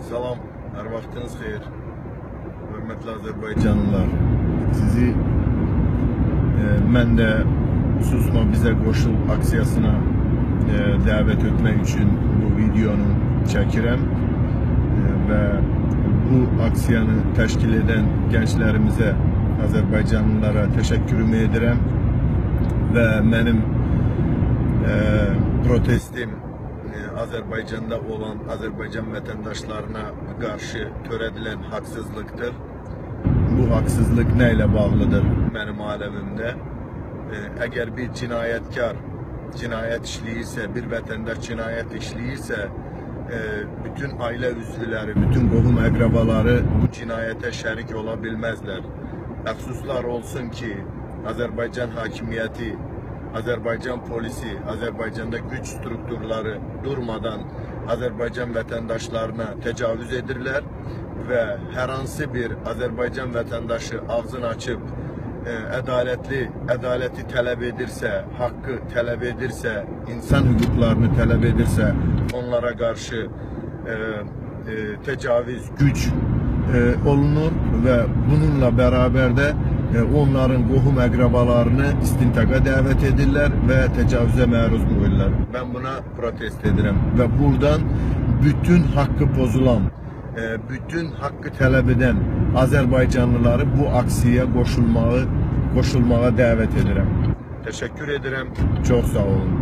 Salam, hər vaxtınız xeyir. Hörmətli Azərbaycanlılar, sizi mən də Susma Bizə Qoşul aksiyasına dəvət etmək üçün bu videonu çəkirəm və bu aksiyanı təşkil edən gənclərimizə, Azərbaycanlılara təşəkkürümü edirəm və mənim protestim Azərbaycanda olan Azərbaycan vətəndaşlarına qarşı törədilən haqsızlıqdır. Bu haqsızlıq nə ilə bağlıdır mənim aləmimdə? Əgər bir cinayətkar cinayət işləyirsə, bir vətəndaş cinayət işləyirsə, bütün ailə üzvləri, bütün qohum əqrabaları bu cinayətə şərik ola bilməzlər. Əfsuslar olsun ki, Azərbaycan hakimiyyəti, Azərbaycan polisi, Azərbaycanda güc strukturları durmadan Azərbaycan vətəndaşlarına təcavüz edirlər və hər hansı bir Azərbaycan vətəndaşı ağzını açıb ədaləti tələb edirsə, haqqı tələb edirsə, insan hüquqlarını tələb edirsə, onlara qarşı təcavüz, güc olunur və bununla bərabər də onların qohum əqrabalarını istintaqa dəvət edirlər və təcavüzə məruz qoyurlar. Mən buna protest edirəm və buradan bütün haqqı pozulan, bütün haqqı tələb edən Azərbaycanlıları bu aksiyaya qoşulmağa dəvət edirəm. Təşəkkür edirəm, çox sağ olun.